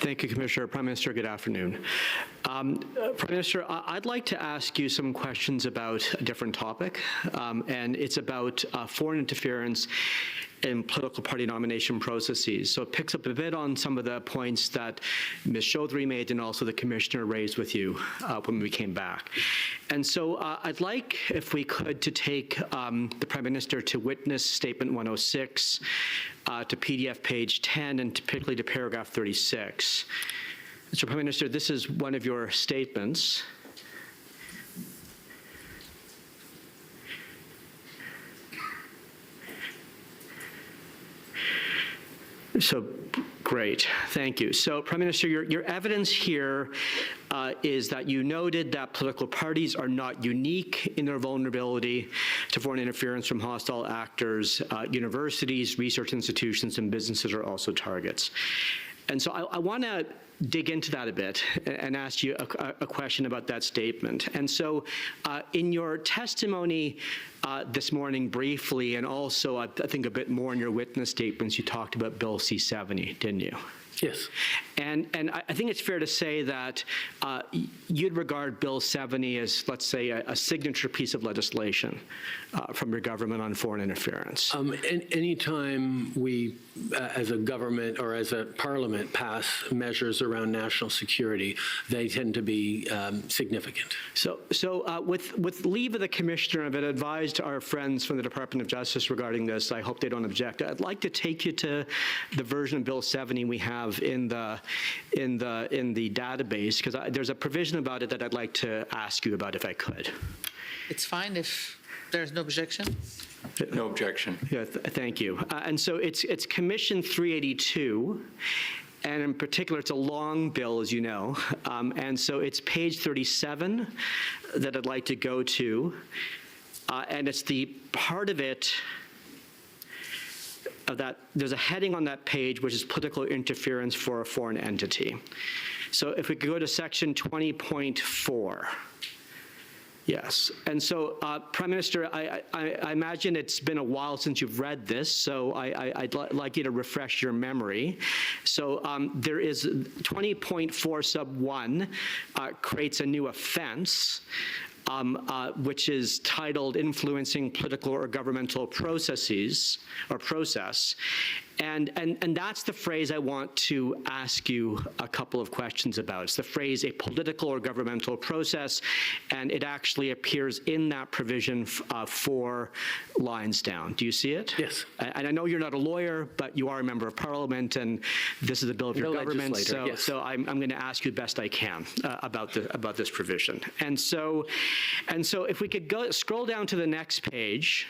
Thank you, Commissioner. Prime Minister, good afternoon. Prime Minister, I'd like to ask you some questions about a different topic, and it's about foreign interference in political party nomination processes. So it picks up a bit on some of the points that Ms. Chaudhry made and also the Commissioner raised with you when we came back. And so I'd like, if we could, to take the Prime Minister to Witness Statement 106, to PDF page 10, and particularly to paragraph 36. Mr. Prime Minister, this is one of your statements. So, great, thank you. So, Prime Minister, your evidence here is that you noted that political parties are not unique in their vulnerability to foreign interference from hostile actors. Universities, research institutions, and businesses are also targets. And so I want to dig into that a bit and ask you a question about that statement. And so in your testimony this morning briefly, and also I think a bit more in your witness statements, you talked about Bill C-70, didn't you? Yes. And I think it's fair to say that you'd regard Bill 70 as, let's say, a signature piece of legislation from your government on foreign interference. Anytime we, as a government or as a parliament, pass measures around national security, they tend to be significant. So with leave of the Commissioner, I've advised our friends from the Department of Justice regarding this. I hope they don't object. I'd like to take you to the version of Bill 70 we have in the database, because there's a provision about it that I'd like to ask you about if I could. It's fine if there's no objection. No objection. Yeah, thank you. And so it's Commission 382. And in particular, it's a long bill, as you know. And so it's page 37 that I'd like to go to. And it's the part of it of that, there's a heading on that page, which is political interference for a foreign entity. So if we could go to section 20.4. Yes, and so Prime Minister, I imagine it's been a while since you've read this, so I'd like you to refresh your memory. So there is 20.4 sub 1 creates a new offense, which is titled influencing political or governmental processes or process. And that's the phrase I want to ask you a couple of questions about. It's the phrase a political or governmental process, and it actually appears in that provision 4 lines down. Do you see it? Yes. And I know you're not a lawyer, but you are a member of Parliament, and this is the bill of your government. So, yes. so I'm going to ask you the best I can about this provision. And so if we could scroll down to the next page.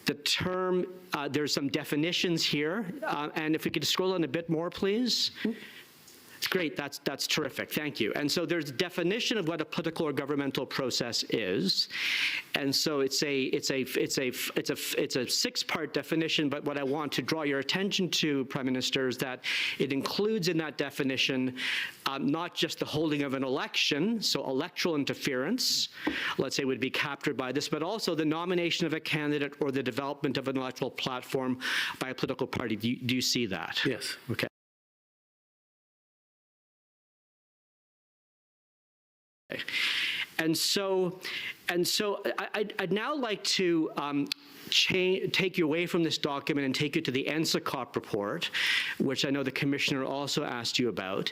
The term, there's some definitions here, and if we could scroll on a bit more, please. Great, that's terrific, thank you. And so there's a definition of what a political or governmental process is, and so it's a 6-part definition. But what I want to draw your attention to, Prime Minister, is that it includes in that definition not just the holding of an election, so electoral interference, let's say, would be captured by this, but also the nomination of a candidate or the development of an electoral platform by a political party. Do you see that? Yes. Okay. And so I'd now like to take you away from this document and take you to the NSICOP report, which I know the Commissioner also asked you about.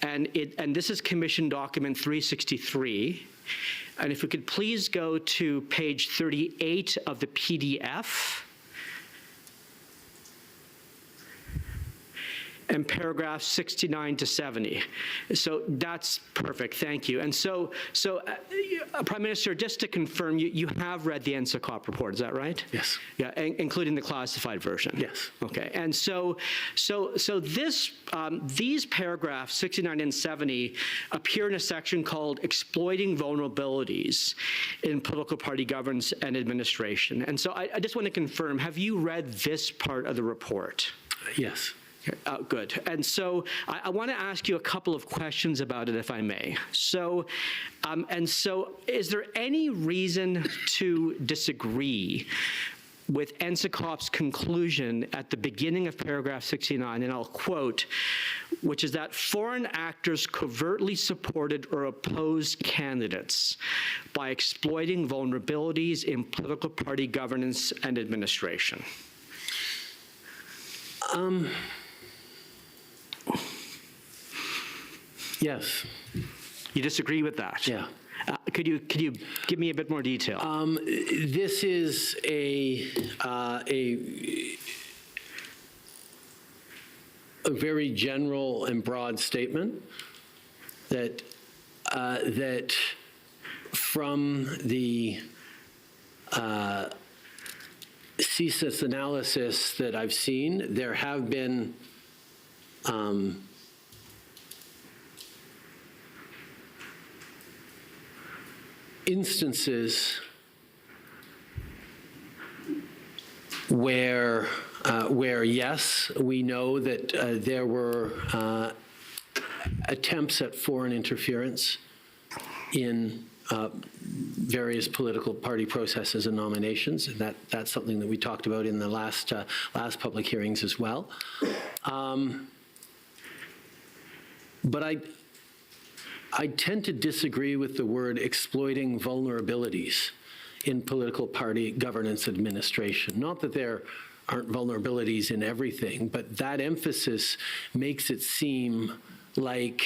And this is Commission Document 363. And if we could please go to page 38 of the PDF. And paragraphs 69 to 70. So that's perfect, thank you. And so Prime Minister, just to confirm, you have read the NSICOP report, is that right? Yes. Yeah, including the classified version? Yes. Okay, and so these paragraphs, 69 and 70, appear in a section called Exploiting Vulnerabilities in Political Party Governance and Administration. And so I just want to confirm, have you read this part of the report? Yes. Good. And so I want to ask you a couple of questions about it, if I may. So is there any reason to disagree with NSICOP's conclusion at the beginning of paragraph 69, and I'll quote, which is that foreign actors covertly supported or opposed candidates by exploiting vulnerabilities in political party governance and administration. Yes. You disagree with that? Yeah. Could you give me a bit more detail? This is a very general and broad statement that that from the CSIS analysis that I've seen, there have been instances where yes, we know that there were attempts at foreign interference in various political party processes and nominations, and that's something that we talked about in the last public hearings as well. But I tend to disagree with the word exploiting vulnerabilities in political party governance administration. Not that there aren't vulnerabilities in everything, but that emphasis makes it seem like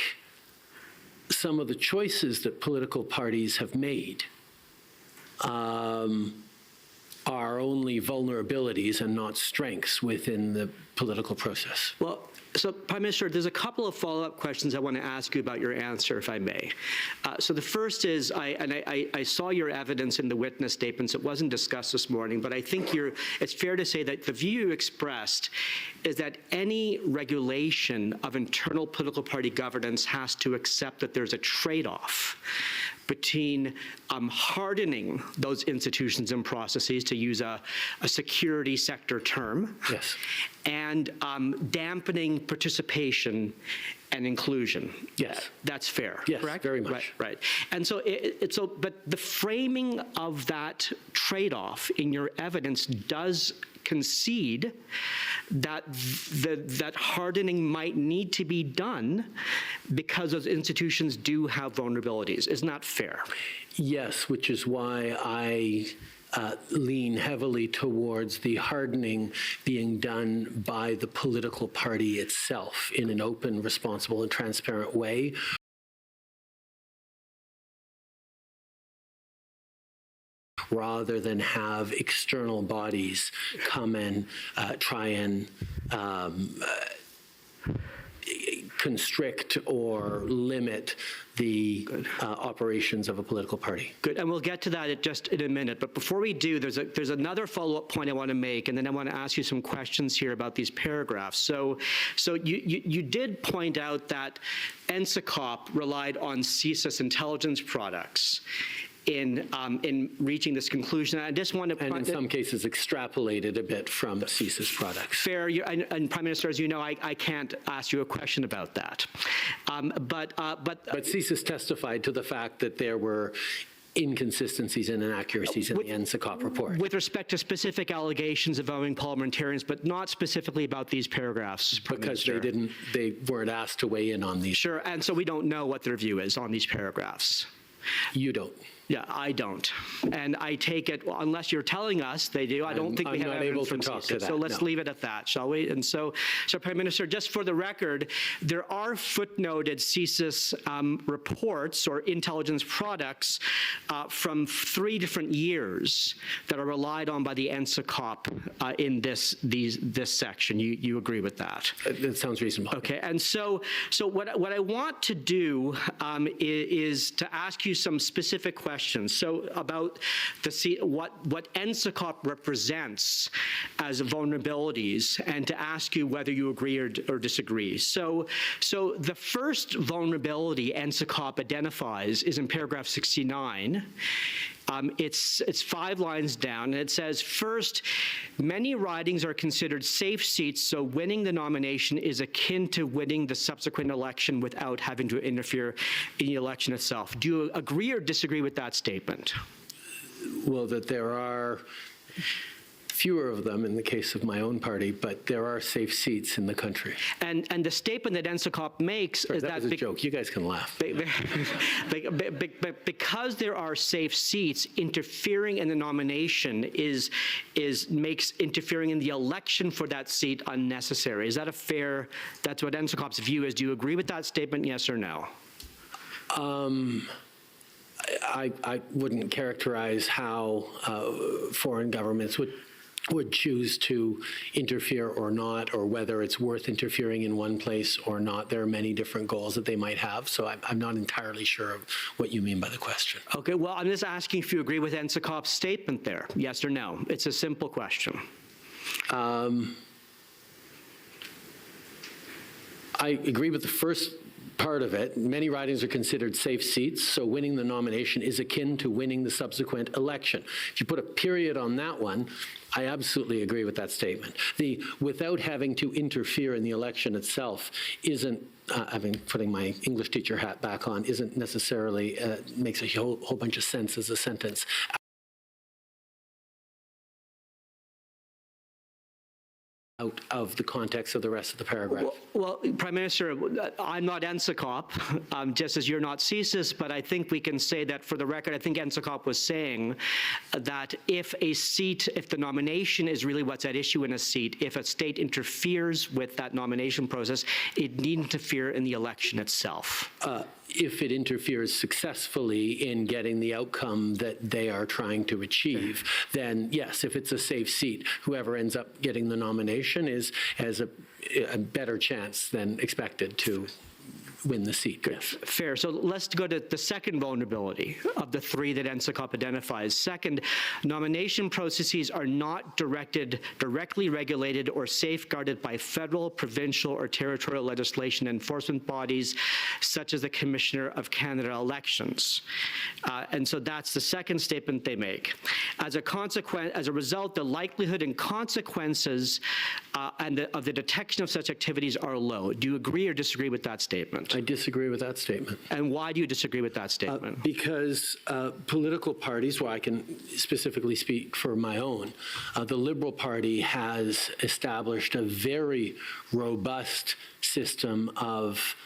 some of the choices that political parties have made are only vulnerabilities and not strengths within the political process. Well, so, Prime Minister, there's a couple of follow-up questions I want to ask you about your answer, if I may. So the first is, I saw your evidence in the witness statements. It wasn't discussed this morning, but I think it's fair to say that the view you expressed is that any regulation of internal political party governance has to accept that there's a trade-off between hardening those institutions and processes, to use a security sector term, Yes. and dampening participation and inclusion. Yes. That's fair, Yes, correct? very much. Right. And so, but the framing of that trade-off in your evidence does concede that that hardening might need to be done because those institutions do have vulnerabilities. Isn't that fair? Yes, which is why I lean heavily towards the hardening being done by the political party itself in an open, responsible, and transparent way, rather than have external bodies come and try and constrict or limit the operations of a political party. Good, and we'll get to that just in a minute. But before we do, there's another follow-up point I want to make, and then I want to ask you some questions here about these paragraphs. So you did point out that NSICOP relied on CSIS intelligence products in reaching this conclusion. I just want to... And in some cases extrapolated a bit from CSIS products. Fair, and Prime Minister, as you know, I can't ask you a question about that. But CSIS testified to the fact that there were inconsistencies and inaccuracies in the NSICOP report. With respect to specific allegations involving parliamentarians, but not specifically about these paragraphs, Prime Because Minister. they weren't asked to weigh in on these. Sure, and so we don't know what their view is on these paragraphs. You don't. Yeah, I don't. And I take it, well, unless you're telling us they do, I don't think we I'm have not able evidence to from talk to CSIS. that, So let's no. leave it at that, shall we? And so Prime Minister, just for the record, there are footnoted CSIS reports or intelligence products from 3 different years that are relied on by the NSICOP in this section. You agree with that? That sounds reasonable. Okay, and so what I want to do is to ask you some specific questions. So about what NSICOP represents as vulnerabilities, and to ask you whether you agree or disagree. So the first vulnerability NSICOP identifies is in paragraph 69. It's 5 lines down, and it says, first, many ridings are considered safe seats, so winning the nomination is akin to winning the subsequent election without having to interfere in the election itself. Do you agree or disagree with that statement? Well, that there are fewer of them in the case of my own party, but there are safe seats in the country. And the statement that NSICOP makes is That was a joke. You guys can laugh. because there are safe seats, interfering in the nomination makes interfering in the election for that seat unnecessary. Is that a fair? That's what NSICOP's view is. Do you agree with that statement? Yes or no? I wouldn't characterize how foreign governments would choose to interfere or not, or whether it's worth interfering in one place or not. There are many different goals that they might have, so I'm not entirely sure of what you mean by the question. Okay, well, I'm just asking if you agree with NSICOP's statement there, yes or no. It's a simple question. I agree with the first part of it. Many ridings are considered safe seats, so winning the nomination is akin to winning the subsequent election. If you put a period on that one, I absolutely agree with that statement. The without having to interfere in the election itself isn't, putting my English teacher hat back on, isn't necessarily, makes a whole bunch of sense as a sentence. Out of the context of the rest of the paragraph. Well, Prime Minister, I'm not NSICOP, just as you're not CSIS, but I think we can say that for the record, I think NSICOP was saying that if the nomination is really what's at issue in a seat, if a state interferes with that nomination process, it need interfere in the election itself. If it interferes successfully in getting the outcome that they are trying to achieve, then yes, if it's a safe seat, whoever ends up getting the nomination has a better chance than expected to win the seat. Yes. Fair. So let's go to the second vulnerability of the three that NSICOP identifies. Second, nomination processes are not directly regulated or safeguarded by federal, provincial, or territorial legislation enforcement bodies, such as the Commissioner of Canada Elections. And so that's the second statement they make. As a result, the likelihood and consequences of the detection of such activities are low. Do you agree or disagree with that statement? I disagree with that statement. And why do you disagree with that statement? Because political parties, well, I can specifically speak for my own, the Liberal Party has established a very robust system of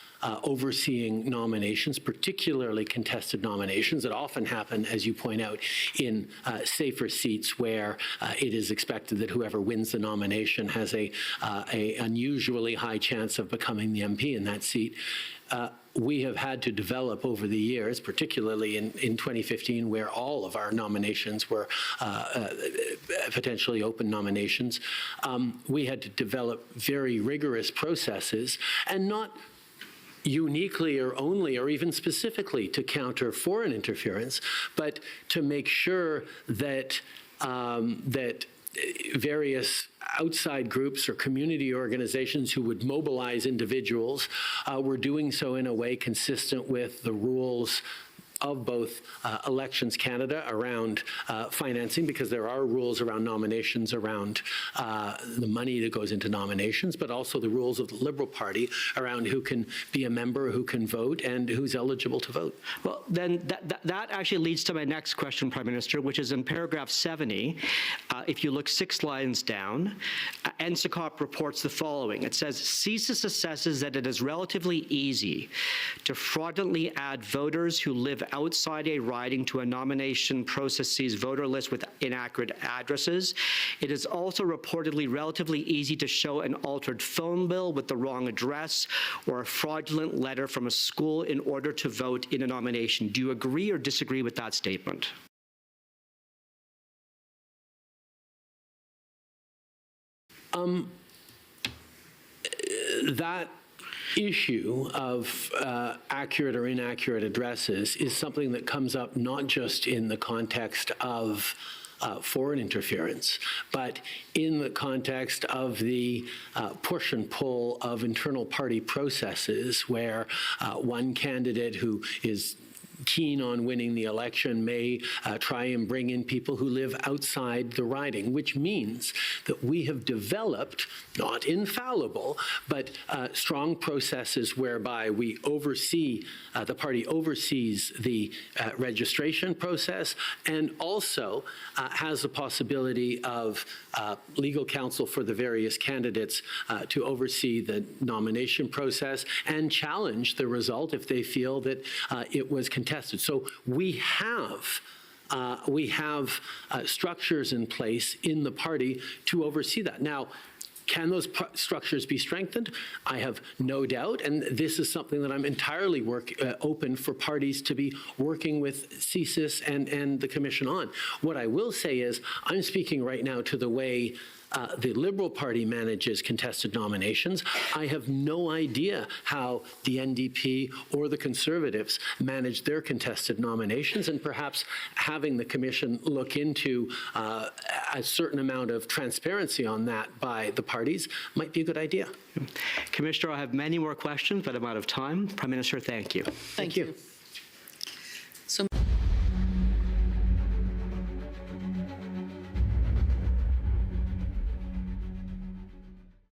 overseeing nominations, particularly contested nominations that often happen, as you point out, in safer seats where it is expected that whoever wins the nomination has a unusually high chance of becoming the MP in that seat. We have had to develop over the years, particularly in 2015, where all of our nominations were potentially open nominations. We had to develop very rigorous processes, and not uniquely or only or even specifically to counter foreign interference, but to make sure that that various outside groups or community organizations who would mobilize individuals were doing so in a way consistent with the rules of both Elections Canada around financing, because there are rules around nominations, around the money that goes into nominations, but also the rules of the Liberal Party around who can be a member, who can vote, and who's eligible to vote. Well, then that actually leads to my next question, Prime Minister, which is in paragraph 70. If you look 6 lines down, NSICOP reports the following. It says, CSIS assesses that it is relatively easy to fraudulently add voters who live outside a riding to a nomination process's voter list with inaccurate addresses. It is also reportedly relatively easy to show an altered phone bill with the wrong address or a fraudulent letter from a school in order to vote in a nomination. Do you agree or disagree with that statement? That issue of accurate or inaccurate addresses is something that comes up not just in the context of foreign interference, but in the context of the push and pull of internal party processes where one candidate who is keen on winning the election may try and bring in people who live outside the riding, which means that we have developed, not infallible, but strong processes whereby we oversee, the party oversees the registration process and also has the possibility of legal counsel for the various candidates to oversee the nomination process and challenge the result if they feel that it was contested. So we have structures in place in the party to oversee that. Now, can those structures be strengthened? I have no doubt, and this is something that I'm entirely open for parties to be working with CSIS and the Commission on. What I will say is I'm speaking right now to the way the Liberal Party manages contested nominations. I have no idea how the NDP or the Conservatives manage their contested nominations, and perhaps having the Commission look into a certain amount of transparency on that by the parties might be a good idea. Commissioner, I have many more questions, but I'm out of time. Prime Minister, thank you. Thank you.